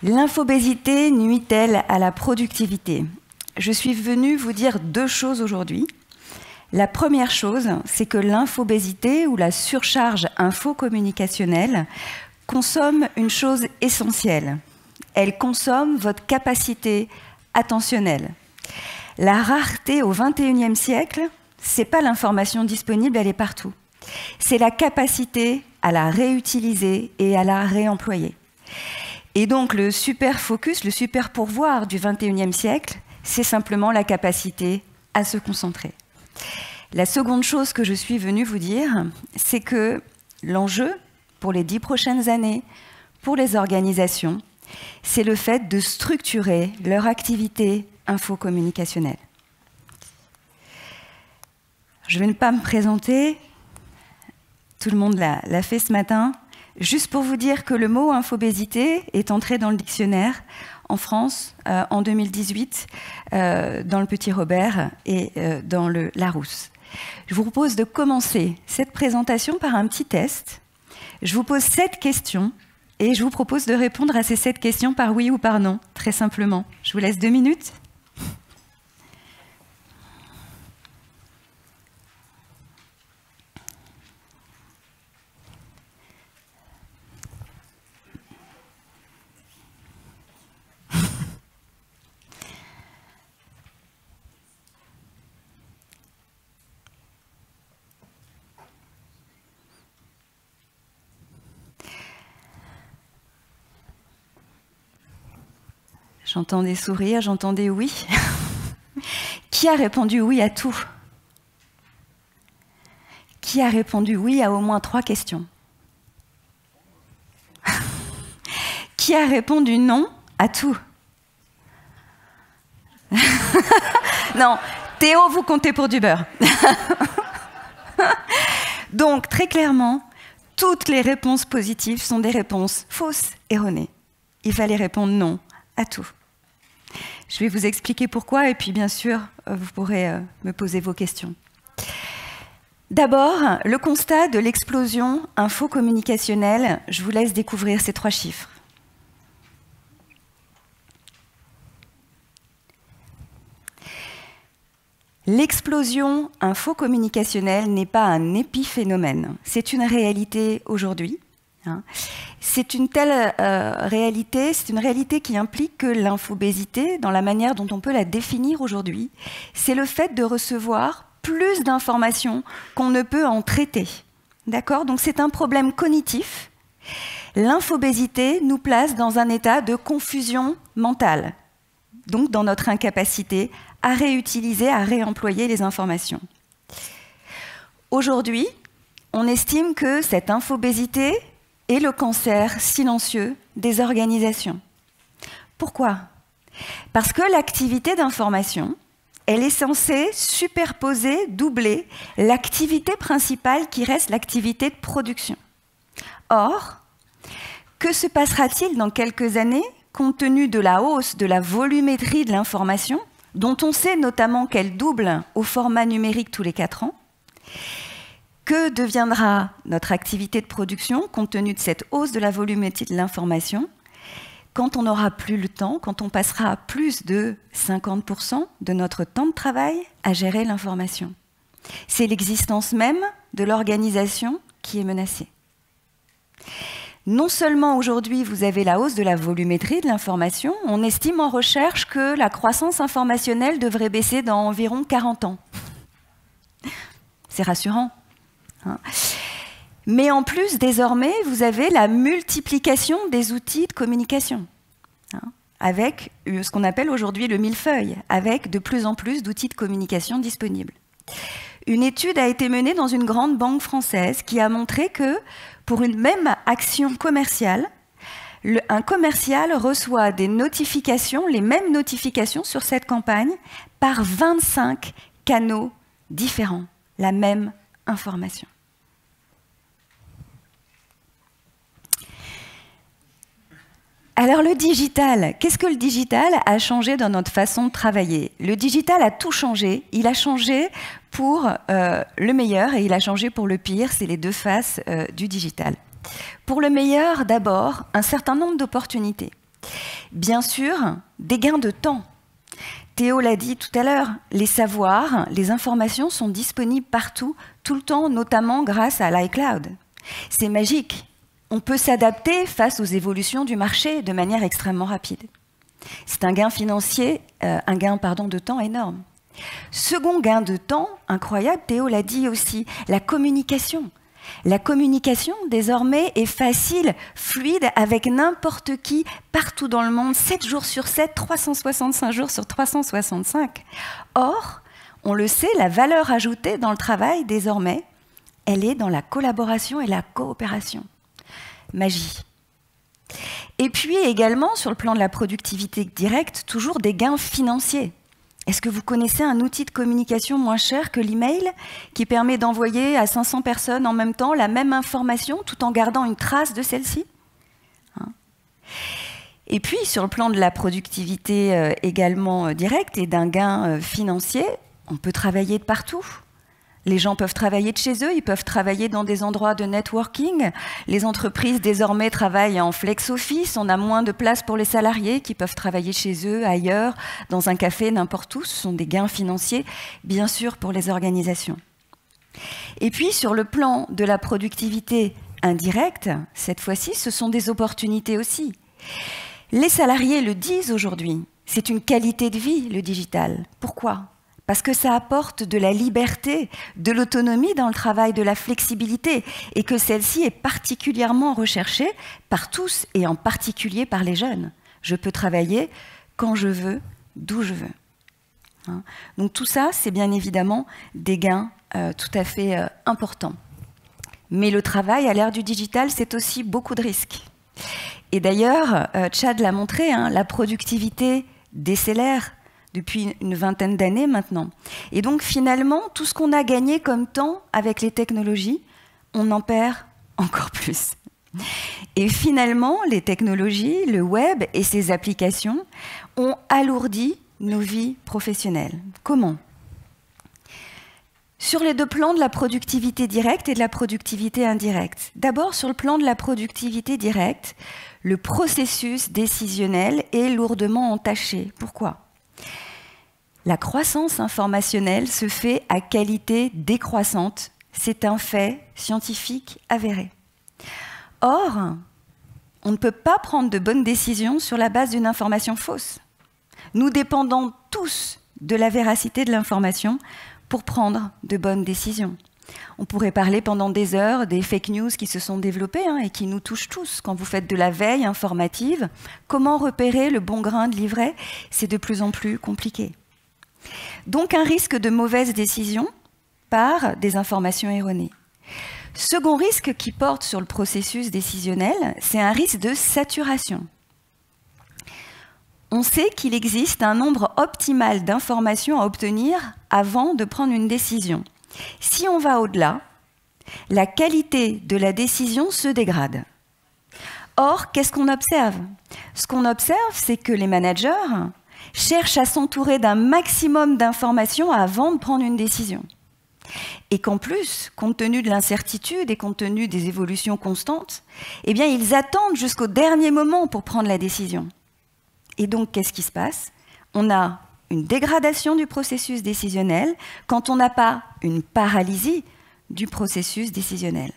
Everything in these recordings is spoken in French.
L'infobésité nuit-elle à la productivité? Je suis venue vous dire deux choses aujourd'hui. La première chose, c'est que l'infobésité ou la surcharge infocommunicationnelle consomme une chose essentielle. Elle consomme votre capacité attentionnelle. La rareté au XXIe siècle, c'est pas l'information disponible, elle est partout. C'est la capacité à la réutiliser et à la réemployer. Et donc le super focus, le super pourvoir du XXIe siècle, c'est simplement la capacité à se concentrer. La seconde chose que je suis venue vous dire, c'est que l'enjeu pour les 10 prochaines années, pour les organisations, c'est le fait de structurer leur activité infocommunicationnelle. Je ne vais pas me présenter, tout le monde l'a fait ce matin, juste pour vous dire que le mot infobésité est entré dans le dictionnaire en France en 2018, dans le Petit Robert et dans le Larousse. Je vous propose de commencer cette présentation par un petit test. Je vous pose 7 questions et je vous propose de répondre à ces 7 questions par oui ou par non, très simplement. Je vous laisse 2 minutes. J'entends des sourires, j'entends des oui. Qui a répondu oui à tout? Qui a répondu oui à au moins 3 questions? Qui a répondu non à tout? Non, Théo, vous comptez pour du beurre. Donc, très clairement, toutes les réponses positives sont des réponses fausses, erronées. Il fallait répondre non à tout. Je vais vous expliquer pourquoi et puis bien sûr, vous pourrez me poser vos questions. D'abord, le constat de l'explosion infocommunicationnelle. Je vous laisse découvrir ces 3 chiffres. L'explosion infocommunicationnelle n'est pas un épiphénomène, c'est une réalité aujourd'hui. C'est une telle réalité, c'est une réalité qui implique que l'infobésité, dans la manière dont on peut la définir aujourd'hui, c'est le fait de recevoir plus d'informations qu'on ne peut en traiter. D'accord? Donc c'est un problème cognitif. L'infobésité nous place dans un état de confusion mentale, donc dans notre incapacité à réutiliser, à réemployer les informations. Aujourd'hui, on estime que cette infobésité est le cancer silencieux des organisations. Pourquoi? Parce que l'activité d'information, elle est censée superposer, doubler l'activité principale qui reste l'activité de production. Or, que se passera-t-il dans quelques années compte tenu de la hausse de la volumétrie de l'information, dont on sait notamment qu'elle double au format numérique tous les 4 ans? Que deviendra notre activité de production compte tenu de cette hausse de la volumétrie de l'information quand on n'aura plus le temps, quand on passera plus de 50% de notre temps de travail à gérer l'information? C'est l'existence même de l'organisation qui est menacée. Non seulement aujourd'hui vous avez la hausse de la volumétrie de l'information, on estime en recherche que la croissance informationnelle devrait baisser dans environ 40 ans. C'est rassurant. Mais en plus, désormais, vous avez la multiplication des outils de communication, avec ce qu'on appelle aujourd'hui le millefeuille, avec de plus en plus d'outils de communication disponibles. Une étude a été menée dans une grande banque française qui a montré que pour une même action commerciale, un commercial reçoit des notifications, les mêmes notifications sur cette campagne, par 25 canaux différents, la même information. Alors le digital, qu'est-ce que le digital a changé dans notre façon de travailler? Le digital a tout changé, il a changé pour le meilleur et il a changé pour le pire, c'est les deux faces du digital. Pour le meilleur, d'abord, un certain nombre d'opportunités. Bien sûr, des gains de temps. Théo l'a dit tout à l'heure, les savoirs, les informations sont disponibles partout, tout le temps, notamment grâce à l'iCloud. C'est magique. On peut s'adapter face aux évolutions du marché de manière extrêmement rapide. C'est un gain financier, de temps énorme. Second gain de temps, incroyable, Théo l'a dit aussi, la communication. La communication, désormais, est facile, fluide, avec n'importe qui, partout dans le monde, 7 jours sur 7, 365 jours sur 365. Or, on le sait, la valeur ajoutée dans le travail, désormais, elle est dans la collaboration et la coopération. Magie. Et puis également, sur le plan de la productivité directe, toujours des gains financiers. Est-ce que vous connaissez un outil de communication moins cher que l'email qui permet d'envoyer à 500 personnes en même temps la même information tout en gardant une trace de celle-ci? Et puis, sur le plan de la productivité également directe et d'un gain financier, on peut travailler de partout. Les gens peuvent travailler de chez eux, ils peuvent travailler dans des endroits de networking. Les entreprises, désormais, travaillent en flex office. On a moins de place pour les salariés qui peuvent travailler chez eux, ailleurs, dans un café, n'importe où. Ce sont des gains financiers, bien sûr, pour les organisations. Et puis, sur le plan de la productivité indirecte, cette fois-ci, ce sont des opportunités aussi. Les salariés le disent aujourd'hui. C'est une qualité de vie, le digital. Pourquoi ? Parce que ça apporte de la liberté, de l'autonomie dans le travail, de la flexibilité, et que celle-ci est particulièrement recherchée par tous, et en particulier par les jeunes. Je peux travailler quand je veux, d'où je veux. Donc tout ça, c'est bien évidemment des gains tout à fait importants. Mais le travail à l'ère du digital, c'est aussi beaucoup de risques. Et d'ailleurs, Chad l'a montré, la productivité décélère depuis une vingtaine d'années maintenant. Et donc finalement, tout ce qu'on a gagné comme temps avec les technologies, on en perd encore plus. Et finalement, les technologies, le web et ses applications ont alourdi nos vies professionnelles. Comment ? Sur les deux plans de la productivité directe et de la productivité indirecte. D'abord, sur le plan de la productivité directe, le processus décisionnel est lourdement entaché. Pourquoi ? La croissance informationnelle se fait à qualité décroissante. C'est un fait scientifique avéré. Or, on ne peut pas prendre de bonnes décisions sur la base d'une information fausse. Nous dépendons tous de la véracité de l'information pour prendre de bonnes décisions. On pourrait parler pendant des heures des fake news qui se sont développées et qui nous touchent tous. Quand vous faites de la veille informative, comment repérer le bon grain de livret? C'est de plus en plus compliqué. Donc un risque de mauvaise décision par des informations erronées. Second risque qui porte sur le processus décisionnel, c'est un risque de saturation. On sait qu'il existe un nombre optimal d'informations à obtenir avant de prendre une décision. Si on va au-delà, la qualité de la décision se dégrade. Or, qu'est-ce qu'on observe? Ce qu'on observe, c'est que les managers cherchent à s'entourer d'un maximum d'informations avant de prendre une décision. Et qu'en plus, compte tenu de l'incertitude et compte tenu des évolutions constantes, eh bien, ils attendent jusqu'au dernier moment pour prendre la décision. Et donc, qu'est-ce qui se passe? On a une dégradation du processus décisionnel quand on n'a pas une paralysie du processus décisionnel.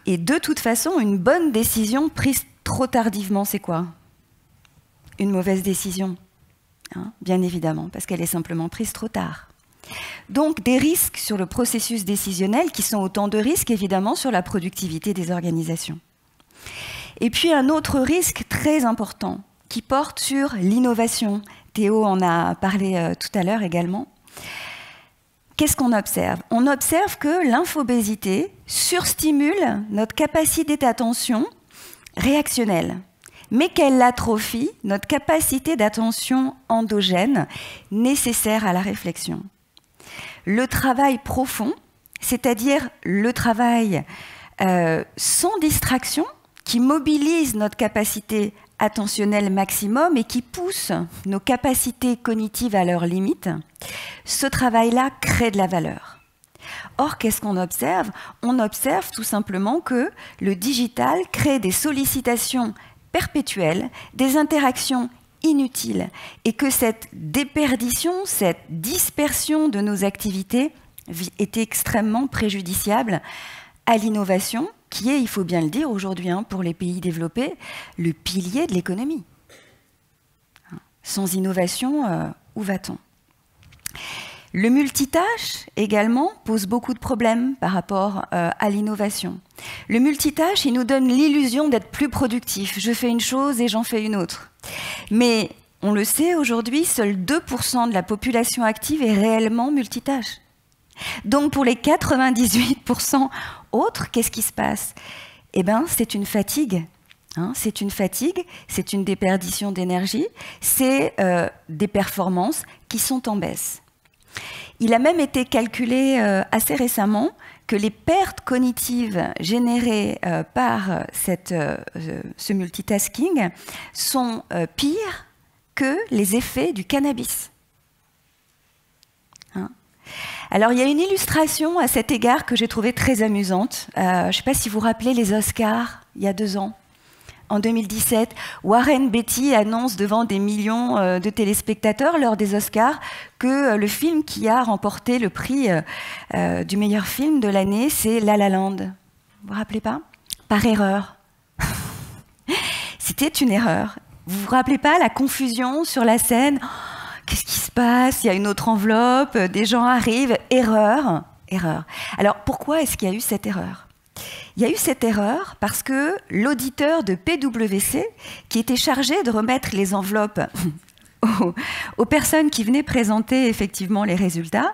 Et de toute façon, une bonne décision prise trop tardivement, c'est quoi? Une mauvaise décision, bien évidemment, parce qu'elle est simplement prise trop tard. Donc des risques sur le processus décisionnel qui sont autant de risques, évidemment, sur la productivité des organisations. Et puis un autre risque très important qui porte sur l'innovation. Théo en a parlé tout à l'heure également. Qu'est-ce qu'on observe? On observe que l'infobésité surstimule notre capacité d'attention réactionnelle, mais qu'elle atrophie notre capacité d'attention endogène nécessaire à la réflexion. Le travail profond, c'est-à-dire le travail sans distraction, qui mobilise notre capacité attentionnelle maximum et qui pousse nos capacités cognitives à leurs limites, ce travail-là crée de la valeur. Or, qu'est-ce qu'on observe? On observe tout simplement que le digital crée des sollicitations perpétuelle, des interactions inutiles, et que cette déperdition, cette dispersion de nos activités était extrêmement préjudiciable à l'innovation, qui est, il faut bien le dire aujourd'hui, pour les pays développés, le pilier de l'économie. Sans innovation, où va-t-on ? Le multitâche, également, pose beaucoup de problèmes par rapport à l'innovation. Le multitâche, il nous donne l'illusion d'être plus productif. Je fais une chose et j'en fais une autre. Mais, on le sait aujourd'hui, seuls 2% de la population active est réellement multitâche. Donc, pour les 98% autres, qu'est-ce qui se passe ? Eh bien, c'est une fatigue. C'est une fatigue, c'est une déperdition d'énergie, c'est des performances qui sont en baisse. Il a même été calculé assez récemment que les pertes cognitives générées par ce multitasking sont pires que les effets du cannabis. Alors, il y a une illustration à cet égard que j'ai trouvée très amusante. Je ne sais pas si vous vous rappelez les Oscars, il y a 2 ans. En 2017, Warren Beatty annonce devant des millions de téléspectateurs lors des Oscars que le film qui a remporté le prix du meilleur film de l'année, c'est La La Land. Vous vous rappelez pas ? Par erreur. C'était une erreur. Vous vous rappelez pas la confusion sur la scène ? Qu'est-ce qui se passe ? Il y a une autre enveloppe, des gens arrivent. Erreur, erreur. Alors pourquoi est-ce qu'il y a eu cette erreur ? Il y a eu cette erreur parce que l'auditeur de PwC, qui était chargé de remettre les enveloppes aux personnes qui venaient présenter effectivement les résultats,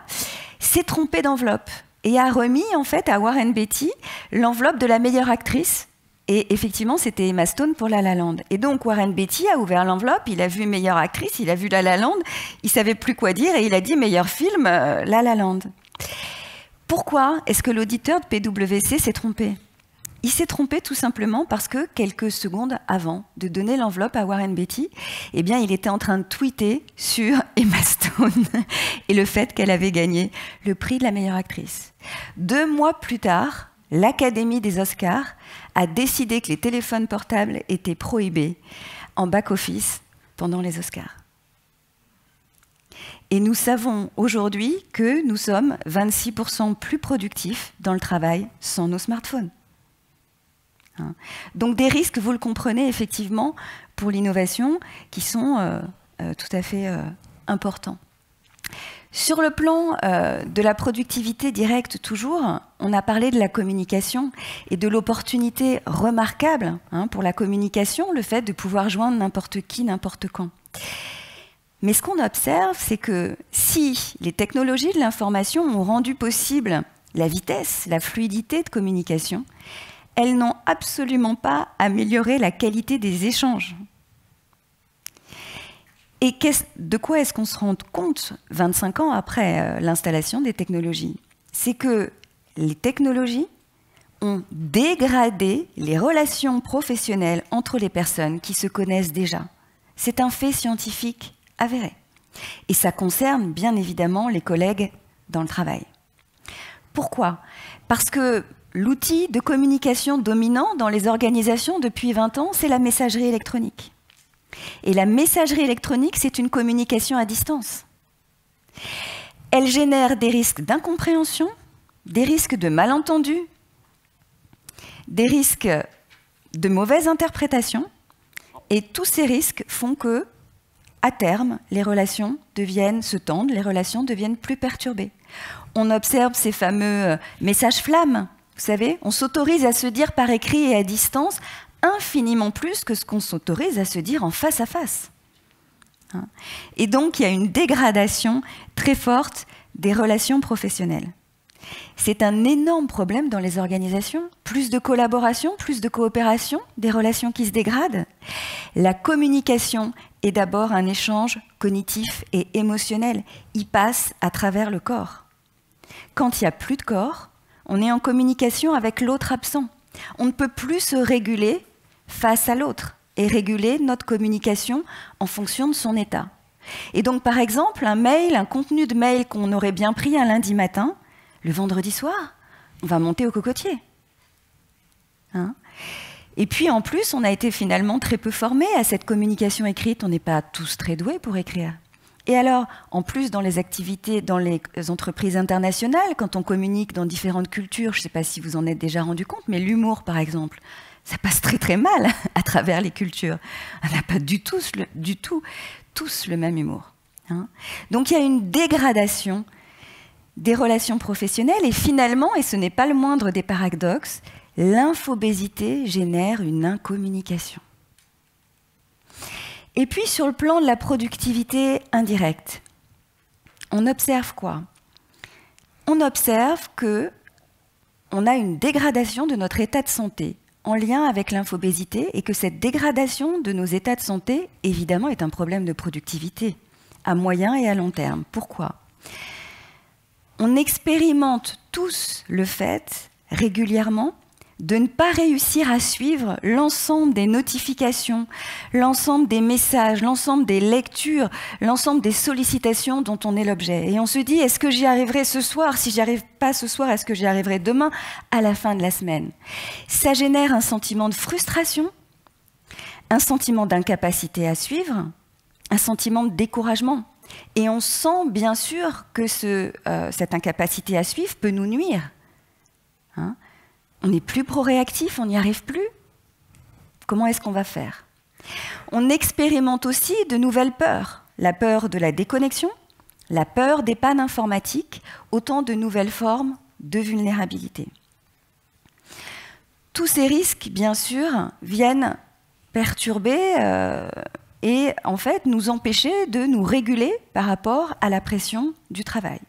s'est trompé d'enveloppe et a remis en fait à Warren Beatty l'enveloppe de la meilleure actrice. Et effectivement, c'était Emma Stone pour La La Land. Et donc Warren Beatty a ouvert l'enveloppe, il a vu meilleure actrice, il a vu La La Land, il savait plus quoi dire et il a dit meilleur film, La La Land. Pourquoi est-ce que l'auditeur de PwC s'est trompé ? Il s'est trompé tout simplement parce que quelques secondes avant de donner l'enveloppe à Warren Beatty, eh bien, il était en train de tweeter sur Emma Stone et le fait qu'elle avait gagné le prix de la meilleure actrice. 2 mois plus tard, l'Académie des Oscars a décidé que les téléphones portables étaient prohibés en back-office pendant les Oscars. Et nous savons aujourd'hui que nous sommes 26% plus productifs dans le travail sans nos smartphones. Donc des risques, vous le comprenez effectivement, pour l'innovation qui sont tout à fait importants. Sur le plan de la productivité directe toujours, on a parlé de la communication et de l'opportunité remarquable pour la communication, le fait de pouvoir joindre n'importe qui, n'importe quand. Mais ce qu'on observe, c'est que si les technologies de l'information ont rendu possible la vitesse, la fluidité de communication, elles n'ont absolument pas amélioré la qualité des échanges. Et de quoi est-ce qu'on se rend compte 25 ans après l'installation des technologies ? C'est que les technologies ont dégradé les relations professionnelles entre les personnes qui se connaissent déjà. C'est un fait scientifique avéré. Et ça concerne bien évidemment les collègues dans le travail. Pourquoi ? Parce que l'outil de communication dominant dans les organisations depuis 20 ans, c'est la messagerie électronique. Et la messagerie électronique, c'est une communication à distance. Elle génère des risques d'incompréhension, des risques de malentendus, des risques de mauvaise interprétation, et tous ces risques font que, à terme, les relations se tendent, les relations deviennent plus perturbées. On observe ces fameux messages flammes. Vous savez, on s'autorise à se dire par écrit et à distance infiniment plus que ce qu'on s'autorise à se dire en face à face. Et donc, il y a une dégradation très forte des relations professionnelles. C'est un énorme problème dans les organisations. Plus de collaboration, plus de coopération, des relations qui se dégradent. La communication est d'abord un échange cognitif et émotionnel. Il passe à travers le corps. Quand il n'y a plus de corps, on est en communication avec l'autre absent. On ne peut plus se réguler face à l'autre et réguler notre communication en fonction de son état. Et donc, par exemple, un contenu de mail qu'on aurait bien pris un lundi matin, le vendredi soir, on va monter au cocotier. Et puis en plus, on a été finalement très peu formés à cette communication écrite. On n'est pas tous très doués pour écrire. Et alors, en plus, dans les activités, dans les entreprises internationales, quand on communique dans différentes cultures, je ne sais pas si vous en êtes déjà rendu compte, mais l'humour, par exemple, ça passe très très mal à travers les cultures. On n'a pas du tout tous le même humour. Hein. Donc il y a une dégradation des relations professionnelles et finalement, et ce n'est pas le moindre des paradoxes, l'infobésité génère une incommunication. Et puis, sur le plan de la productivité indirecte, on observe quoi? On observe qu'on a une dégradation de notre état de santé en lien avec l'infobésité et que cette dégradation de nos états de santé, évidemment, est un problème de productivité à moyen et à long terme. Pourquoi? On expérimente tous le fait, régulièrement, de ne pas réussir à suivre l'ensemble des notifications, l'ensemble des messages, l'ensemble des lectures, l'ensemble des sollicitations dont on est l'objet. Et on se dit, est-ce que j'y arriverai ce soir? Si j'y arrive pas ce soir, est-ce que j'y arriverai demain, à la fin de la semaine? Ça génère un sentiment de frustration, un sentiment d'incapacité à suivre, un sentiment de découragement. Et on sent bien sûr que cette incapacité à suivre peut nous nuire. Hein? On n'est plus pro-réactif, on n'y arrive plus. Comment est-ce qu'on va faire? On expérimente aussi de nouvelles peurs. La peur de la déconnexion, la peur des pannes informatiques, autant de nouvelles formes de vulnérabilité. Tous ces risques, bien sûr, viennent perturber et en fait nous empêcher de nous réguler par rapport à la pression du travail.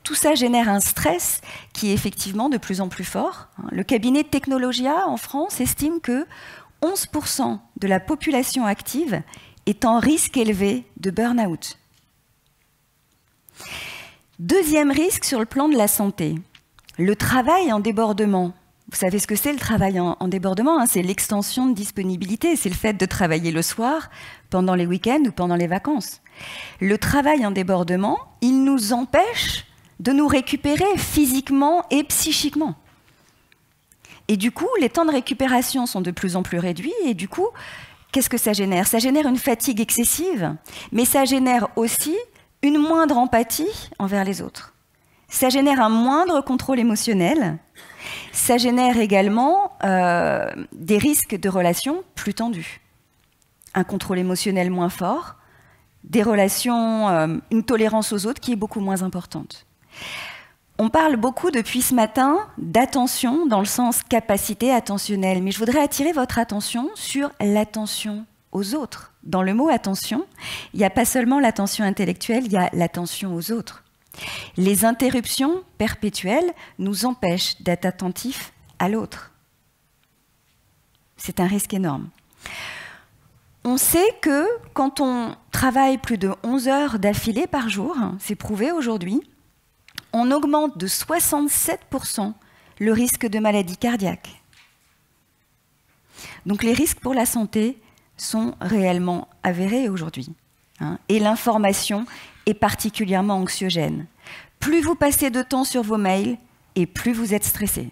Tout ça génère un stress qui est effectivement de plus en plus fort. Le cabinet Technologia en France estime que 11% de la population active est en risque élevé de burn-out. Deuxième risque sur le plan de la santé, le travail en débordement. Vous savez ce que c'est le travail en débordement, hein? C'est l'extension de disponibilité, c'est le fait de travailler le soir, pendant les week-ends ou pendant les vacances. Le travail en débordement, il nous empêche de nous récupérer physiquement et psychiquement. Et du coup, les temps de récupération sont de plus en plus réduits et du coup, qu'est-ce que ça génère? Ça génère une fatigue excessive, mais ça génère aussi une moindre empathie envers les autres. Ça génère un moindre contrôle émotionnel. Ça génère également des risques de relations plus tendues. Un contrôle émotionnel moins fort, des relations, une tolérance aux autres qui est beaucoup moins importante. On parle beaucoup depuis ce matin d'attention dans le sens capacité attentionnelle, mais je voudrais attirer votre attention sur l'attention aux autres. Dans le mot attention, il n'y a pas seulement l'attention intellectuelle, il y a l'attention aux autres. Les interruptions perpétuelles nous empêchent d'être attentifs à l'autre. C'est un risque énorme. On sait que quand on travaille plus de 11 heures d'affilée par jour, c'est prouvé aujourd'hui, on augmente de 67% le risque de maladie cardiaque. Donc les risques pour la santé sont réellement avérés aujourd'hui. Et l'information est particulièrement anxiogène. Plus vous passez de temps sur vos mails, et plus vous êtes stressé.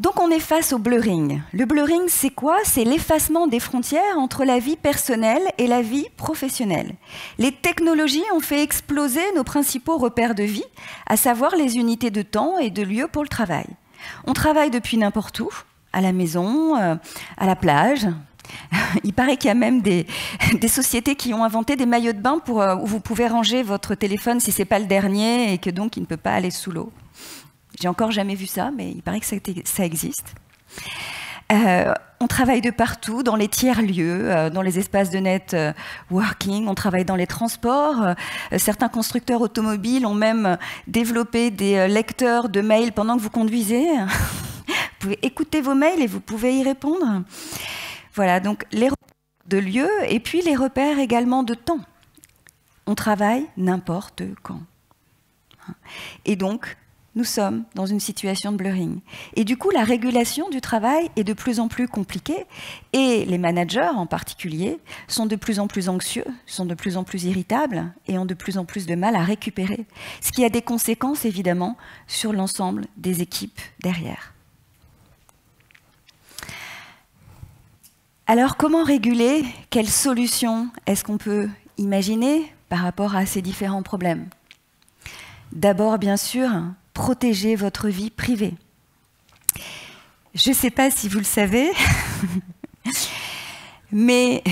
Donc on est face au blurring. Le blurring, c'est quoi? C'est l'effacement des frontières entre la vie personnelle et la vie professionnelle. Les technologies ont fait exploser nos principaux repères de vie, à savoir les unités de temps et de lieu pour le travail. On travaille depuis n'importe où, à la maison, à la plage. Il paraît qu'il y a même des sociétés qui ont inventé des maillots de bain où vous pouvez ranger votre téléphone si ce n'est pas le dernier et que donc il ne peut pas aller sous l'eau. J'ai encore jamais vu ça, mais il paraît que ça existe. On travaille de partout, dans les tiers-lieux, dans les espaces de networking, on travaille dans les transports. Certains constructeurs automobiles ont même développé des lecteurs de mails pendant que vous conduisez. Vous pouvez écouter vos mails et vous pouvez y répondre. Voilà, donc les repères de lieu et puis les repères également de temps. On travaille n'importe quand. Et donc, nous sommes dans une situation de blurring. Et du coup, la régulation du travail est de plus en plus compliquée et les managers en particulier sont de plus en plus anxieux, sont de plus en plus irritables et ont de plus en plus de mal à récupérer. Ce qui a des conséquences évidemment sur l'ensemble des équipes derrière. Alors comment réguler? Quelles solutions est-ce qu'on peut imaginer par rapport à ces différents problèmes? D'abord, bien sûr, protégez votre vie privée. Je ne sais pas si vous le savez, mais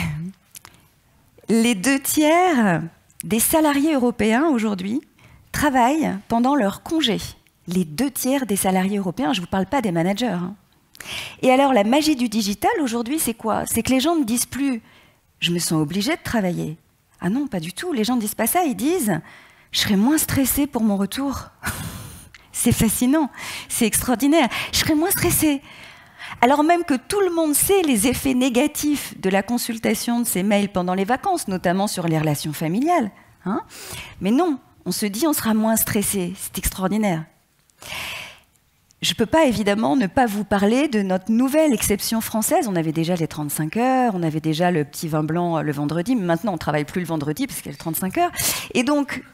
les 2/3 des salariés européens aujourd'hui travaillent pendant leur congé. Les 2/3 des salariés européens, je ne vous parle pas des managers. Hein. Et alors, la magie du digital aujourd'hui, c'est quoi? C'est que les gens ne disent plus « je me sens obligé de travailler ». Ah non, pas du tout. Les gens ne disent pas ça, ils disent « je serai moins stressé pour mon retour ». C'est fascinant, c'est extraordinaire. Je serai moins stressée. Alors même que tout le monde sait les effets négatifs de la consultation de ces mails pendant les vacances, notamment sur les relations familiales. Hein? Mais non, on se dit on sera moins stressé. C'est extraordinaire. Je ne peux pas évidemment ne pas vous parler de notre nouvelle exception française. On avait déjà les 35 heures, on avait déjà le petit vin blanc le vendredi, mais maintenant on ne travaille plus le vendredi parce qu'il y a les 35 heures. Et donc,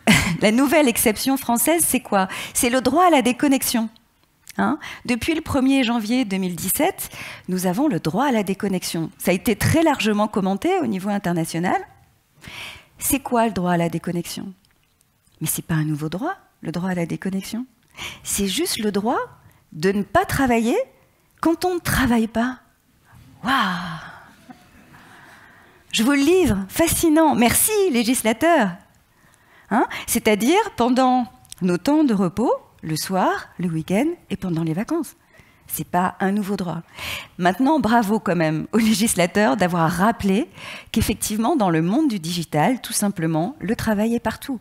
la nouvelle exception française, c'est quoi? C'est le droit à la déconnexion. Hein? Depuis le 1er janvier 2017, nous avons le droit à la déconnexion. Ça a été très largement commenté au niveau international. C'est quoi le droit à la déconnexion? Mais ce n'est pas un nouveau droit, le droit à la déconnexion. C'est juste le droit de ne pas travailler quand on ne travaille pas. Waouh! Je vous le livre, fascinant. Merci, législateurs. Hein? C'est-à-dire pendant nos temps de repos, le soir, le week-end et pendant les vacances. Ce n'est pas un nouveau droit. Maintenant, bravo quand même aux législateurs d'avoir rappelé qu'effectivement, dans le monde du digital, tout simplement, le travail est partout.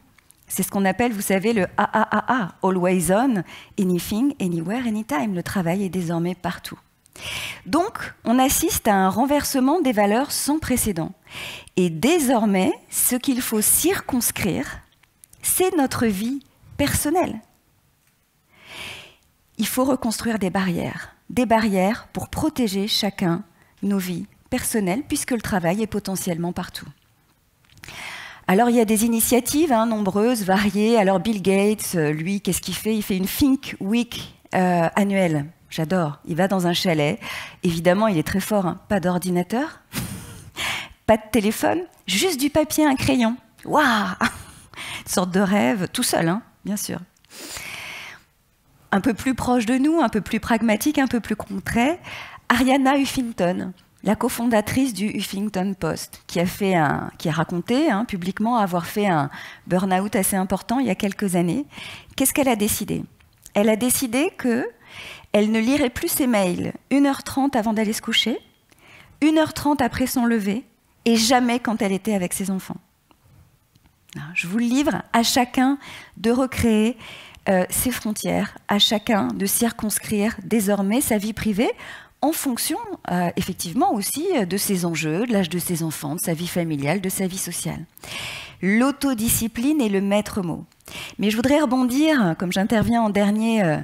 C'est ce qu'on appelle, vous savez, le AAAA, Always On, Anything, Anywhere, Anytime. Le travail est désormais partout. Donc, on assiste à un renversement des valeurs sans précédent. Et désormais, ce qu'il faut circonscrire, c'est notre vie personnelle. Il faut reconstruire des barrières pour protéger chacun nos vies personnelles, puisque le travail est potentiellement partout. Alors, il y a des initiatives nombreuses, variées. Alors, Bill Gates, lui, qu'est-ce qu'il fait? Il fait une Think Week annuelle. J'adore. Il va dans un chalet. Évidemment, il est très fort. Hein. Pas d'ordinateur, pas de téléphone, juste du papier, un crayon. Waouh! Une sorte de rêve, tout seul, hein, bien sûr. Un peu plus proche de nous, un peu plus pragmatique, un peu plus concret, Arianna Huffington, la cofondatrice du Huffington Post, qui a raconté publiquement avoir fait un burn-out assez important il y a quelques années. Qu'est-ce qu'elle a décidé? Elle a décidé qu'elle ne lirait plus ses mails 1h30 avant d'aller se coucher, 1h30 après son lever, et jamais quand elle était avec ses enfants. Je vous le livre, à chacun de recréer ses frontières, à chacun de circonscrire désormais sa vie privée en fonction, effectivement, aussi de ses enjeux, de l'âge de ses enfants, de sa vie familiale, de sa vie sociale. L'autodiscipline est le maître mot. Mais je voudrais rebondir, comme j'interviens en dernier,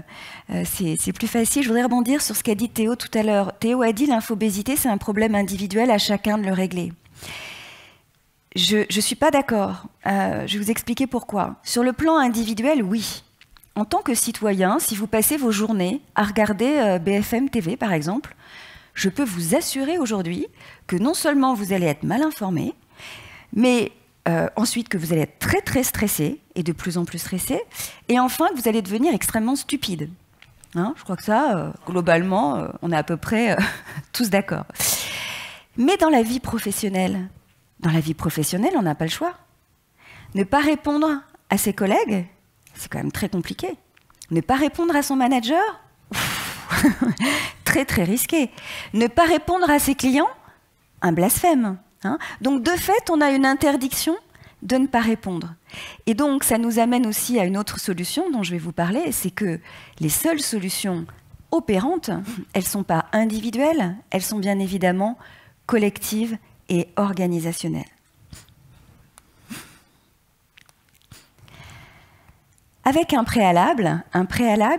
c'est plus facile, je voudrais rebondir sur ce qu'a dit Théo tout à l'heure. Théo a dit l'infobésité, c'est un problème individuel, à chacun de le régler. Je ne suis pas d'accord. Je vais vous expliquer pourquoi. Sur le plan individuel, oui. En tant que citoyen, si vous passez vos journées à regarder BFM TV, par exemple, je peux vous assurer aujourd'hui que non seulement vous allez être mal informé, mais ensuite que vous allez être très très stressé, et de plus en plus stressé, et enfin que vous allez devenir extrêmement stupide. Hein, je crois que ça, globalement, on est à peu près tous d'accord. Mais dans la vie professionnelle, on n'a pas le choix. Ne pas répondre à ses collègues, c'est quand même très compliqué. Ne pas répondre à son manager, très très risqué. Ne pas répondre à ses clients, un blasphème. Hein. Donc de fait, on a une interdiction de ne pas répondre. Et donc ça nous amène aussi à une autre solution dont je vais vous parler, c'est que les seules solutions opérantes, elles ne sont pas individuelles, elles sont bien évidemment collectives et organisationnelles. avec un préalable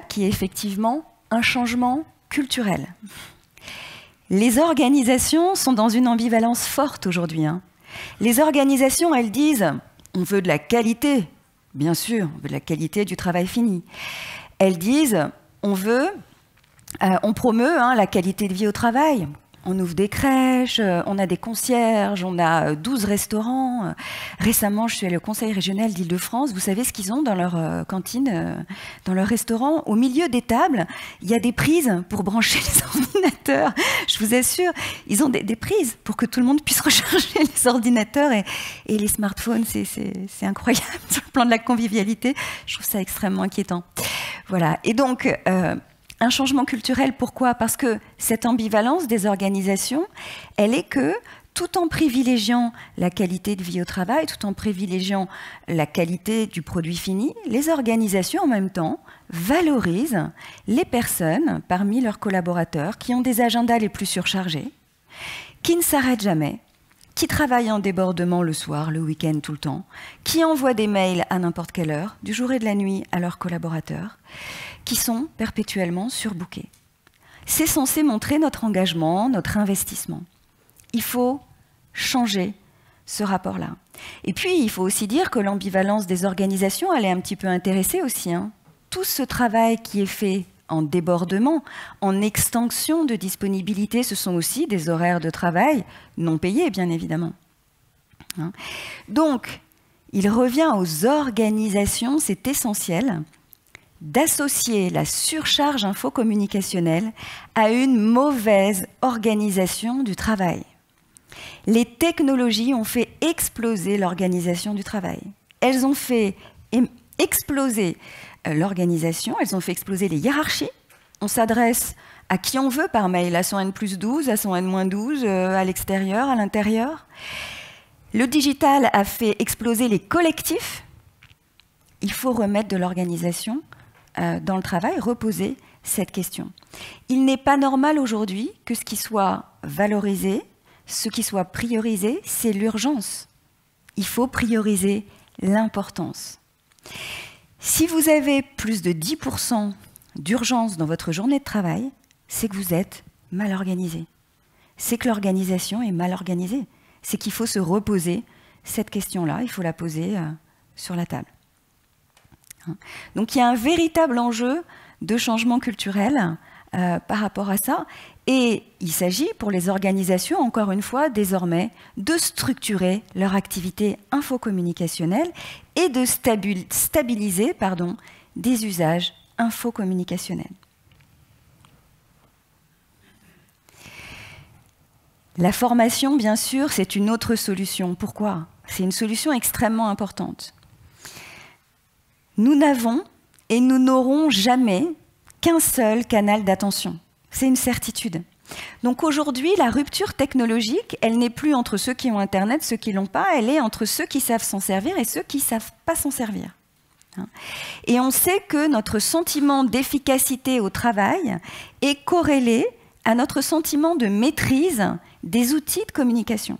qui est effectivement un changement culturel. Les organisations sont dans une ambivalence forte aujourd'hui. Les organisations, elles disent « on veut de la qualité ». Bien sûr, on veut de la qualité du travail fini. Elles disent on promeut la qualité de vie au travail. On ouvre des crèches, on a des concierges, on a 12 restaurants. Récemment, je suis allée au Conseil régional d'Île-de-France. Vous savez ce qu'ils ont dans leur cantine, dans leur restaurant? Au milieu des tables, il y a des prises pour brancher les ordinateurs. Je vous assure, ils ont des prises pour que tout le monde puisse recharger les ordinateurs et les smartphones. C'est incroyable sur le plan de la convivialité. Je trouve ça extrêmement inquiétant. Voilà. Et donc, un changement culturel, pourquoi? Parce que cette ambivalence des organisations, elle est que, tout en privilégiant la qualité de vie au travail, tout en privilégiant la qualité du produit fini, les organisations, en même temps, valorisent les personnes parmi leurs collaborateurs qui ont des agendas les plus surchargés, qui ne s'arrêtent jamais, qui travaillent en débordement le soir, le week-end, tout le temps, qui envoient des mails à n'importe quelle heure, du jour et de la nuit à leurs collaborateurs, qui sont perpétuellement surbookés. C'est censé montrer notre engagement, notre investissement. Il faut changer ce rapport-là. Et puis, il faut aussi dire que l'ambivalence des organisations, elle est un petit peu intéressée aussi. Tout ce travail qui est fait en débordement, en extension de disponibilité, ce sont aussi des horaires de travail non payés, bien évidemment. Donc, il revient aux organisations, c'est essentiel, d'associer la surcharge infocommunicationnelle à une mauvaise organisation du travail. Les technologies ont fait exploser l'organisation du travail. Elles ont fait exploser l'organisation, elles ont fait exploser les hiérarchies. On s'adresse à qui on veut par mail, à son N+12, à son N-12, à l'extérieur, à l'intérieur. Le digital a fait exploser les collectifs. Il faut remettre de l'organisation dans le travail, reposer cette question. Il n'est pas normal aujourd'hui que ce qui soit valorisé, ce qui soit priorisé, c'est l'urgence. Il faut prioriser l'importance. Si vous avez plus de 10% d'urgence dans votre journée de travail, c'est que vous êtes mal organisé. C'est que l'organisation est mal organisée. C'est qu'il faut se reposer cette question-là, il faut la poser sur la table. Donc il y a un véritable enjeu de changement culturel par rapport à ça. Et il s'agit pour les organisations, encore une fois, désormais, de structurer leur activité infocommunicationnelle et de stabiliser des usages infocommunicationnels. La formation, bien sûr, c'est une autre solution. Pourquoi? C'est une solution extrêmement importante. Nous n'avons et nous n'aurons jamais qu'un seul canal d'attention. C'est une certitude. Donc aujourd'hui, la rupture technologique, elle n'est plus entre ceux qui ont Internet, ceux qui ne l'ont pas, elle est entre ceux qui savent s'en servir et ceux qui ne savent pas s'en servir. Et on sait que notre sentiment d'efficacité au travail est corrélé à notre sentiment de maîtrise des outils de communication.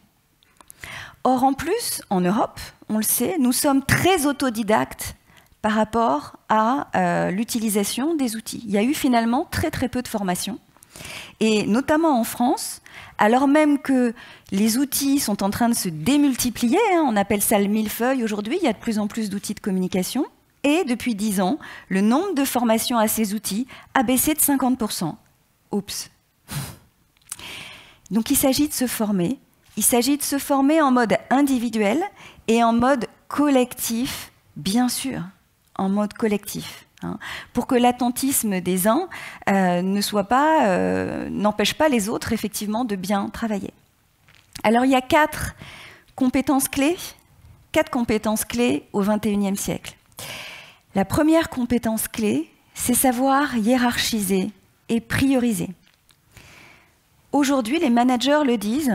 Or, en plus, en Europe, on le sait, nous sommes très autodidactes par rapport à l'utilisation des outils. Il y a eu finalement très peu de formation. Et notamment en France, alors même que les outils sont en train de se démultiplier, on appelle ça le millefeuille aujourd'hui, il y a de plus en plus d'outils de communication, et depuis 10 ans, le nombre de formations à ces outils a baissé de 50%. Oups. Donc il s'agit de se former. Il s'agit de se former en mode individuel et en mode collectif, bien sûr, en mode collectif, pour que l'attentisme des uns n'empêche pas les autres effectivement de bien travailler. Alors il y a 4 compétences clés au XXIe siècle. La première compétence clé, c'est savoir hiérarchiser et prioriser. Aujourd'hui, les managers le disent,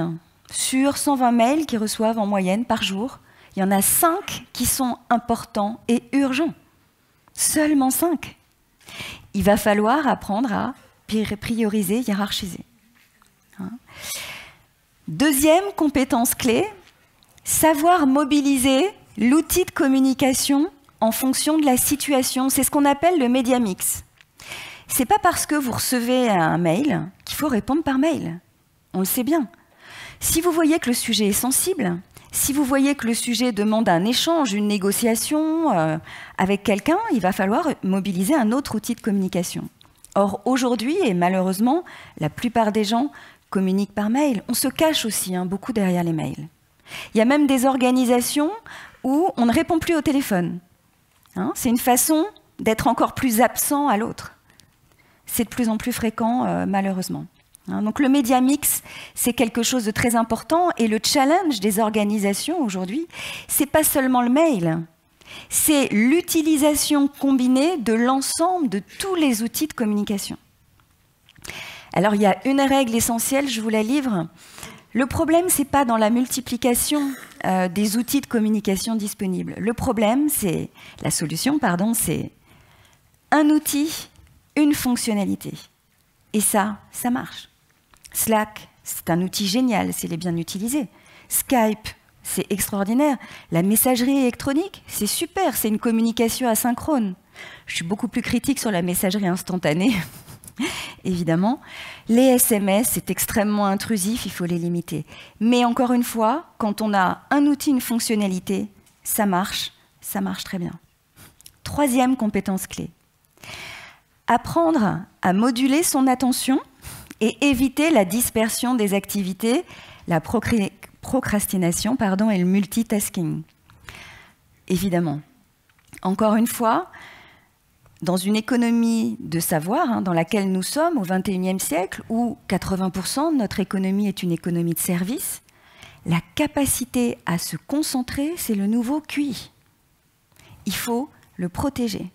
sur 120 mails qu'ils reçoivent en moyenne par jour, il y en a 5 qui sont importants et urgents. Seulement 5. Il va falloir apprendre à prioriser, hiérarchiser. Deuxième compétence clé, savoir mobiliser l'outil de communication en fonction de la situation. C'est ce qu'on appelle le média mix. C'est pas parce que vous recevez un mail qu'il faut répondre par mail. On le sait bien. Si vous voyez que le sujet est sensible, si vous voyez que le sujet demande un échange, une négociation avec quelqu'un, il va falloir mobiliser un autre outil de communication. Or, aujourd'hui, et malheureusement, la plupart des gens communiquent par mail. On se cache aussi beaucoup derrière les mails. Il y a même des organisations où on ne répond plus au téléphone. C'est une façon d'être encore plus absent à l'autre. C'est de plus en plus fréquent, malheureusement. Donc le média mix, c'est quelque chose de très important. Et le challenge des organisations aujourd'hui, c'est pas seulement le mail, c'est l'utilisation combinée de l'ensemble de tous les outils de communication. Alors il y a une règle essentielle, je vous la livre. Le problème, c'est pas dans la multiplication des outils de communication disponibles. Le problème, c'est la solution, pardon, c'est un outil, une fonctionnalité. Et ça marche. Slack, c'est un outil génial s'il est bien utilisé. Skype, c'est extraordinaire. La messagerie électronique, c'est super, c'est une communication asynchrone. Je suis beaucoup plus critique sur la messagerie instantanée, évidemment. Les SMS, c'est extrêmement intrusif, il faut les limiter. Mais encore une fois, quand on a un outil, une fonctionnalité, ça marche très bien. Troisième compétence clé. Apprendre à moduler son attention et éviter la dispersion des activités, la procrastination et le multitasking. Évidemment. Encore une fois, dans une économie de savoir dans laquelle nous sommes au XXIe siècle, où 80% de notre économie est une économie de service, la capacité à se concentrer, c'est le nouveau QI. Il faut le protéger.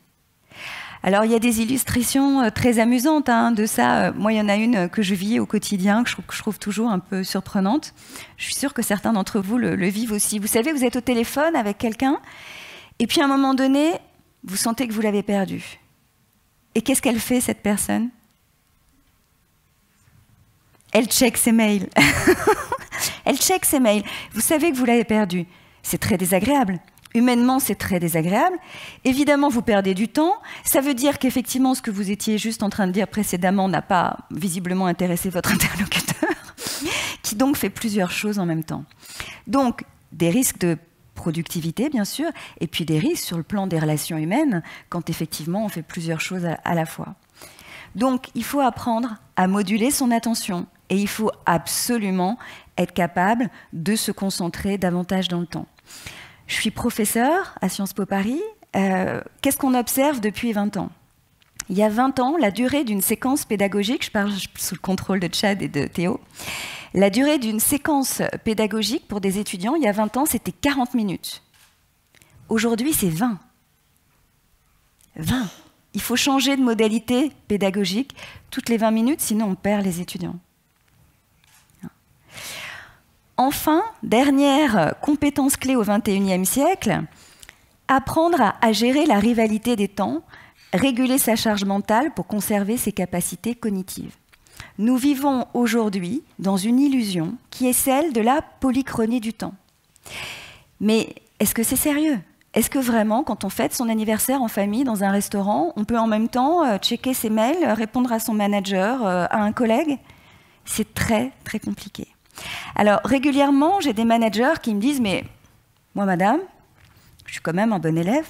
Alors, il y a des illustrations très amusantes de ça. Moi, il y en a une que je vis au quotidien, que je trouve toujours un peu surprenante. Je suis sûre que certains d'entre vous le vivent aussi. Vous savez, vous êtes au téléphone avec quelqu'un, et puis à un moment donné, vous sentez que vous l'avez perdu. Et qu'est-ce qu'elle fait, cette personne? Elle check ses mails. Elle check ses mails. Vous savez que vous l'avez perdu. C'est très désagréable. Humainement, c'est très désagréable. Évidemment, vous perdez du temps. Ça veut dire qu'effectivement, ce que vous étiez juste en train de dire précédemment n'a pas visiblement intéressé votre interlocuteur, qui donc fait plusieurs choses en même temps. Donc, des risques de productivité, bien sûr, et puis des risques sur le plan des relations humaines, quand effectivement on fait plusieurs choses à la fois. Donc, il faut apprendre à moduler son attention, et il faut absolument être capable de se concentrer davantage dans le temps. Je suis professeure à Sciences Po Paris. Qu'est-ce qu'on observe depuis 20 ans? Il y a 20 ans, la durée d'une séquence pédagogique, je parle sous le contrôle de Chad et de Théo, la durée d'une séquence pédagogique pour des étudiants, il y a 20 ans, c'était 40 minutes. Aujourd'hui, c'est 20. 20. Il faut changer de modalité pédagogique toutes les 20 minutes, sinon on perd les étudiants. Enfin, dernière compétence clé au XXIe siècle, apprendre à gérer la rivalité des temps, réguler sa charge mentale pour conserver ses capacités cognitives. Nous vivons aujourd'hui dans une illusion qui est celle de la polychronie du temps. Mais est-ce que c'est sérieux? Est-ce que vraiment, quand on fête son anniversaire en famille dans un restaurant, on peut en même temps checker ses mails, répondre à son manager, à un collègue? C'est très, très compliqué. Alors, régulièrement, j'ai des managers qui me disent « Mais moi, madame, je suis quand même un bon élève.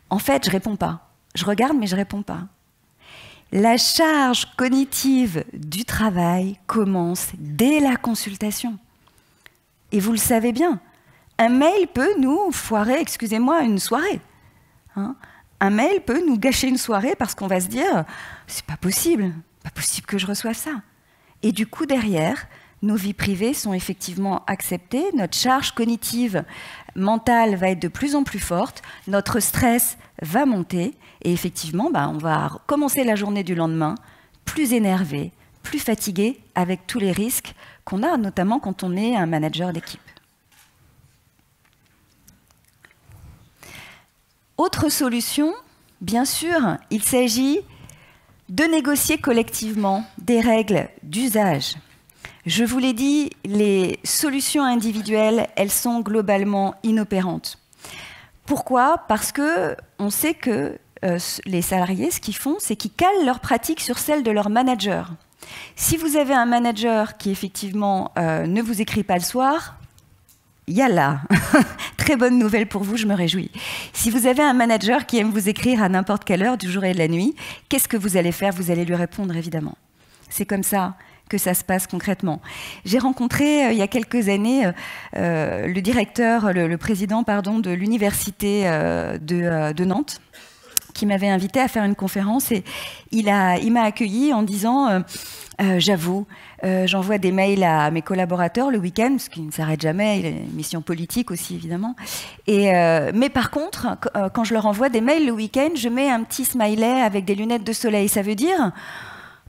En fait, je ne réponds pas. Je regarde, mais je ne réponds pas. » La charge cognitive du travail commence dès la consultation. Et vous le savez bien, un mail peut nous foirer, excusez-moi, une soirée. Un mail peut nous gâcher une soirée parce qu'on va se dire « C'est pas possible que je reçoive ça. » Et du coup, derrière, nos vies privées sont effectivement acceptées, notre charge cognitive mentale va être de plus en plus forte, notre stress va monter, et effectivement, on va commencer la journée du lendemain plus énervé, plus fatigué, avec tous les risques qu'on a, notamment quand on est un manager d'équipe. Autre solution, bien sûr, il s'agit de négocier collectivement des règles d'usage. Je vous l'ai dit, les solutions individuelles, elles sont globalement inopérantes. Pourquoi? Parce qu'on sait que les salariés, ce qu'ils font, c'est qu'ils calent leurs pratiques sur celles de leur manager. Si vous avez un manager qui, effectivement, ne vous écrit pas le soir, yalla, très bonne nouvelle pour vous, je me réjouis. Si vous avez un manager qui aime vous écrire à n'importe quelle heure du jour et de la nuit, qu'est-ce que vous allez faire? Vous allez lui répondre, évidemment. C'est comme ça que ça se passe concrètement. J'ai rencontré il y a quelques années le directeur, le président, pardon, de l'université de Nantes, qui m'avait invité à faire une conférence, et il m'a accueilli en disant j'avoue, j'envoie des mails à mes collaborateurs le week-end, parce qu'il ne s'arrête jamais, il a une mission politique aussi évidemment. Mais par contre, quand je leur envoie des mails le week-end, je mets un petit smiley avec des lunettes de soleil. Ça veut dire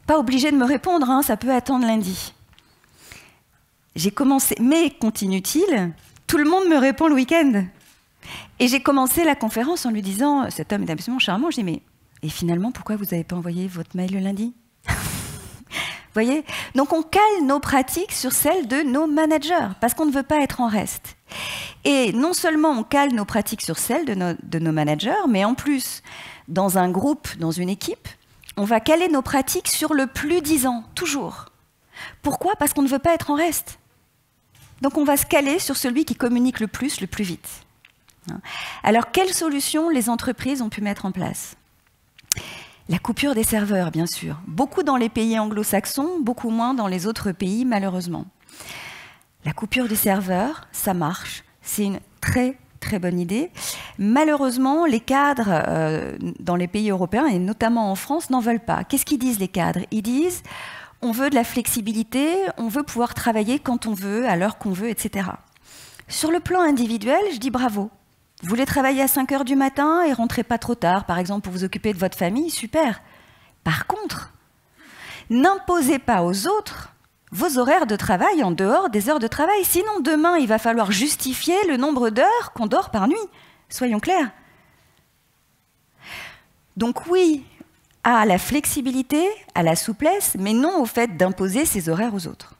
pas obligé de me répondre, hein, ça peut attendre lundi. J'ai commencé, mais continue-t-il, tout le monde me répond le week-end. Et j'ai commencé la conférence en lui disant, cet homme est absolument charmant, je dis, mais et finalement, pourquoi vous n'avez pas envoyé votre mail le lundi? Vous voyez? Donc on cale nos pratiques sur celles de nos managers, parce qu'on ne veut pas être en reste. Et non seulement on cale nos pratiques sur celles de nos managers, mais en plus, dans un groupe, dans une équipe, on va caler nos pratiques sur le plus disant, toujours. Pourquoi? Parce qu'on ne veut pas être en reste. Donc on va se caler sur celui qui communique le plus vite. Alors, quelles solutions les entreprises ont pu mettre en place? La coupure des serveurs, bien sûr. Beaucoup dans les pays anglo-saxons, beaucoup moins dans les autres pays, malheureusement. La coupure des serveurs, ça marche. C'est une très, très bonne idée. Malheureusement, les cadres dans les pays européens, et notamment en France, n'en veulent pas. Qu'est-ce qu'ils disent, les cadres? Ils disent, on veut de la flexibilité, on veut pouvoir travailler quand on veut, à l'heure qu'on veut, etc. Sur le plan individuel, je dis bravo. Vous voulez travailler à 5 heures du matin et rentrer pas trop tard, par exemple, pour vous occuper de votre famille, super. Par contre, n'imposez pas aux autres vos horaires de travail en dehors des heures de travail. Sinon, demain, il va falloir justifier le nombre d'heures qu'on dort par nuit. Soyons clairs. Donc oui, à la flexibilité, à la souplesse, mais non au fait d'imposer ses horaires aux autres.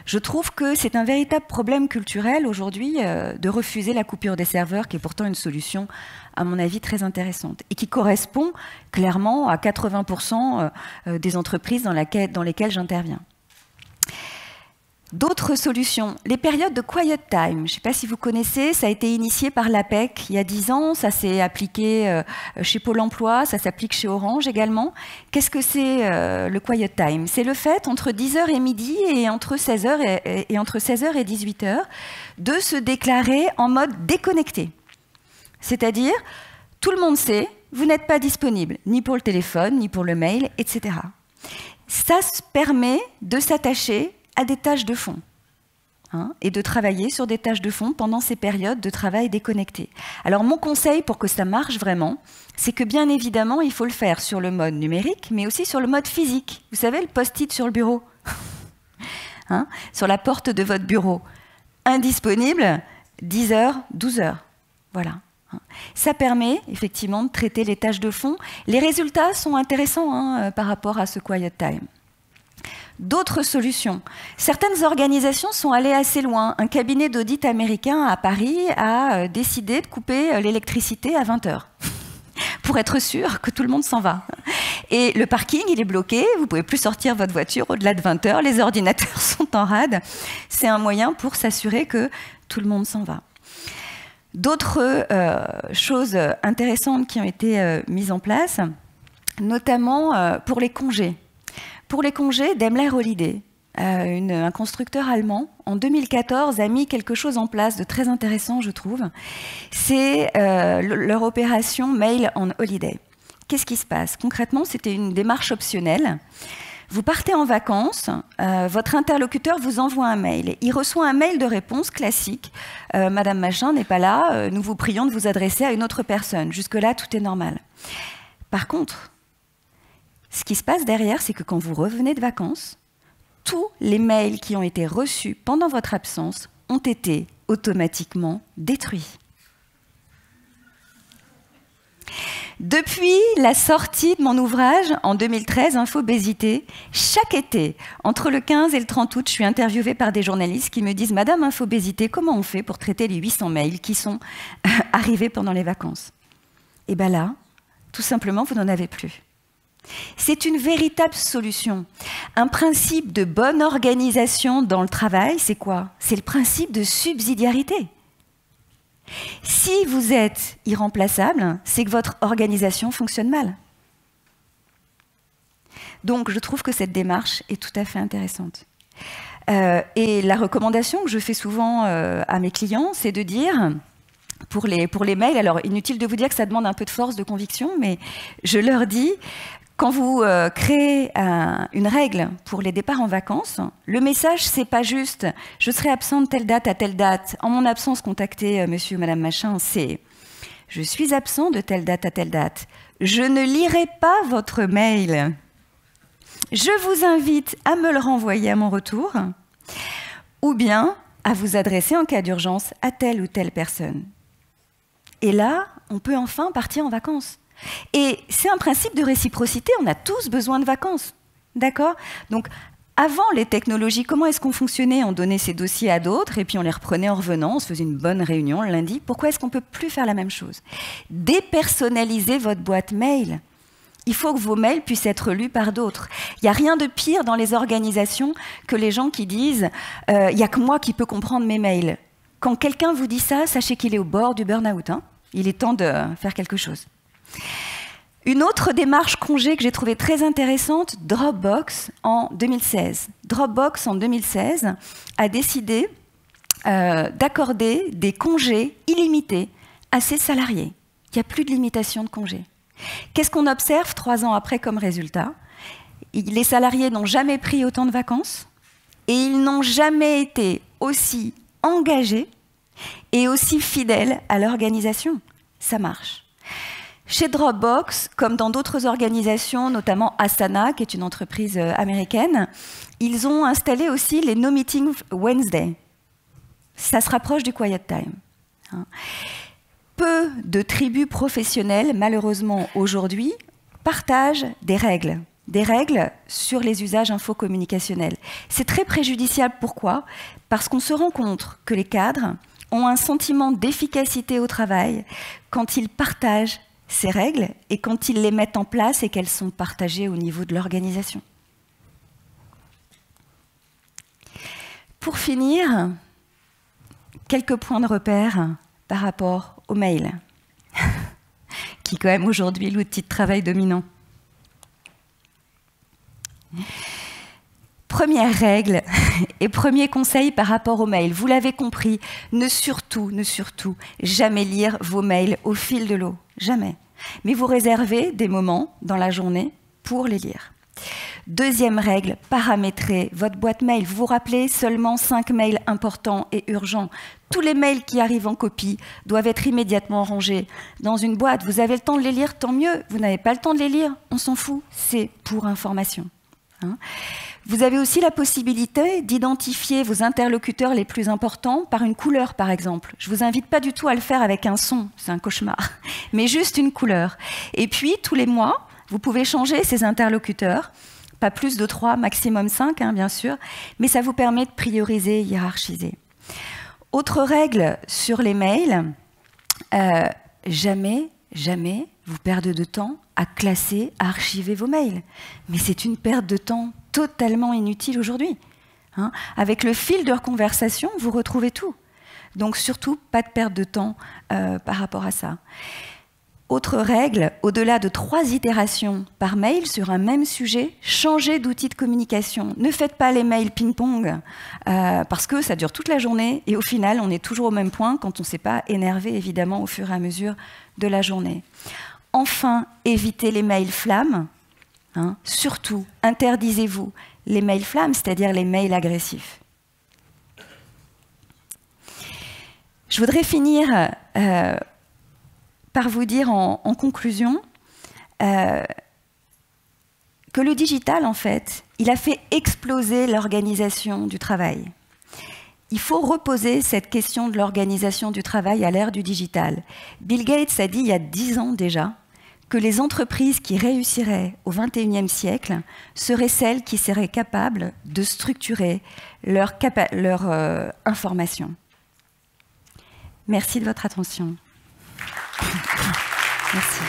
Je trouve que c'est un véritable problème culturel aujourd'hui de refuser la coupure des serveurs, qui est pourtant une solution, à mon avis, très intéressante et qui correspond clairement à 80% des entreprises dans lesquelles j'interviens. D'autres solutions, les périodes de quiet time. Je ne sais pas si vous connaissez, ça a été initié par l'APEC il y a 10 ans, ça s'est appliqué chez Pôle emploi, ça s'applique chez Orange également. Qu'est-ce que c'est le quiet time? C'est le fait entre 10h et midi et entre 16h et 18h de se déclarer en mode déconnecté. C'est-à-dire, tout le monde sait, vous n'êtes pas disponible, ni pour le téléphone, ni pour le mail, etc. Ça permet de s'attacher à des tâches de fond, et de travailler sur des tâches de fond pendant ces périodes de travail déconnecté. Alors mon conseil pour que ça marche vraiment, c'est que bien évidemment, il faut le faire sur le mode numérique, mais aussi sur le mode physique. Vous savez, le post-it sur le bureau, sur la porte de votre bureau. Indisponible, 10h, 12h. Voilà. Ça permet effectivement de traiter les tâches de fond. Les résultats sont intéressants par rapport à ce quiet time. D'autres solutions. Certaines organisations sont allées assez loin. Un cabinet d'audit américain à Paris a décidé de couper l'électricité à 20h pour être sûr que tout le monde s'en va. Et le parking, il est bloqué, vous ne pouvez plus sortir votre voiture au-delà de 20h, les ordinateurs sont en rade. C'est un moyen pour s'assurer que tout le monde s'en va. D'autres choses intéressantes qui ont été mises en place, notamment pour les congés. Pour les congés, Daimler Holiday, un constructeur allemand, en 2014, a mis quelque chose en place de très intéressant, je trouve. C'est leur opération Mail on Holiday. Qu'est-ce qui se passe? Concrètement, c'était une démarche optionnelle. Vous partez en vacances, votre interlocuteur vous envoie un mail. Il reçoit un mail de réponse classique. Madame Machin n'est pas là, nous vous prions de vous adresser à une autre personne. Jusque-là, tout est normal. Par contre, ce qui se passe derrière, c'est que quand vous revenez de vacances, tous les mails qui ont été reçus pendant votre absence ont été automatiquement détruits. Depuis la sortie de mon ouvrage en 2013, Infobésité, chaque été, entre le 15 et le 30 août, je suis interviewée par des journalistes qui me disent « Madame Infobésité, comment on fait pour traiter les 800 mails qui sont arrivés pendant les vacances ?» Et bien là, tout simplement, vous n'en avez plus. C'est une véritable solution. Un principe de bonne organisation dans le travail, c'est quoi? C'est le principe de subsidiarité. Si vous êtes irremplaçable, c'est que votre organisation fonctionne mal. Donc, je trouve que cette démarche est tout à fait intéressante. Et la recommandation que je fais souvent à mes clients, c'est de dire, pour les mails, alors inutile de vous dire que ça demande un peu de force de conviction, mais je leur dis, quand vous créez une règle pour les départs en vacances, le message, c'est pas juste « je serai absent de telle date à telle date, en mon absence, contactez monsieur ou madame machin », c'est « je suis absent de telle date à telle date, je ne lirai pas votre mail, je vous invite à me le renvoyer à mon retour, ou bien à vous adresser en cas d'urgence à telle ou telle personne ». Et là, on peut enfin partir en vacances. Et c'est un principe de réciprocité, on a tous besoin de vacances, d'accord? Donc, avant les technologies, comment est-ce qu'on fonctionnait? On donnait ses dossiers à d'autres et puis on les reprenait en revenant, on se faisait une bonne réunion le lundi. Pourquoi est-ce qu'on ne peut plus faire la même chose? Dépersonnalisez votre boîte mail. Il faut que vos mails puissent être lus par d'autres. Il n'y a rien de pire dans les organisations que les gens qui disent « il n'y a que moi qui peux comprendre mes mails ». Quand quelqu'un vous dit ça, sachez qu'il est au bord du burn-out. Hein. Il est temps de faire quelque chose. Une autre démarche congé que j'ai trouvée très intéressante, Dropbox en 2016. Dropbox en 2016 a décidé d'accorder des congés illimités à ses salariés. Il n'y a plus de limitation de congés. Qu'est-ce qu'on observe 3 ans après comme résultat? Les salariés n'ont jamais pris autant de vacances et ils n'ont jamais été aussi engagés et aussi fidèles à l'organisation. Ça marche. Chez Dropbox, comme dans d'autres organisations, notamment Asana, qui est une entreprise américaine, ils ont installé aussi les No Meeting Wednesday. Ça se rapproche du Quiet Time. Peu de tribus professionnelles, malheureusement aujourd'hui, partagent des règles sur les usages infocommunicationnels. C'est très préjudiciable. Pourquoi? Parce qu'on se rend compte que les cadres ont un sentiment d'efficacité au travail quand ils partagent ces règles et quand ils les mettent en place et qu'elles sont partagées au niveau de l'organisation. Pour finir, quelques points de repère par rapport au mail, qui est quand même aujourd'hui l'outil de travail dominant. Première règle et premier conseil par rapport aux mails, vous l'avez compris, ne surtout jamais lire vos mails au fil de l'eau, jamais. Mais vous réservez des moments dans la journée pour les lire. Deuxième règle, paramétrez votre boîte mail. Vous vous rappelez, seulement 5 mails importants et urgents. Tous les mails qui arrivent en copie doivent être immédiatement rangés dans une boîte. Vous avez le temps de les lire, tant mieux. Vous n'avez pas le temps de les lire, on s'en fout, c'est pour information. Hein ? Vous avez aussi la possibilité d'identifier vos interlocuteurs les plus importants par une couleur, par exemple. Je ne vous invite pas du tout à le faire avec un son, c'est un cauchemar, mais juste une couleur. Et puis, tous les mois, vous pouvez changer ces interlocuteurs, pas plus de 3, maximum 5, hein, bien sûr, mais ça vous permet de prioriser, hiérarchiser. Autre règle sur les mails, jamais vous perdez de temps à classer, à archiver vos mails. Mais c'est une perte de temps totalement inutile aujourd'hui. Hein. Avec le fil de leur conversation, vous retrouvez tout. Donc surtout, pas de perte de temps par rapport à ça. Autre règle, au-delà de 3 itérations par mail sur un même sujet, changez d'outil de communication. Ne faites pas les mails ping-pong parce que ça dure toute la journée et au final, on est toujours au même point quand on ne s'est pas énervé, évidemment, au fur et à mesure de la journée. Enfin, évitez les mails flammes. Hein. Surtout, interdisez-vous les mails flammes, c'est-à-dire les mails agressifs. Je voudrais finir par vous dire en conclusion que le digital, en fait, il a fait exploser l'organisation du travail. Il faut reposer cette question de l'organisation du travail à l'ère du digital. Bill Gates a dit il y a 10 ans déjà que les entreprises qui réussiraient au XXIe siècle seraient celles qui seraient capables de structurer leur information. Merci de votre attention. Merci.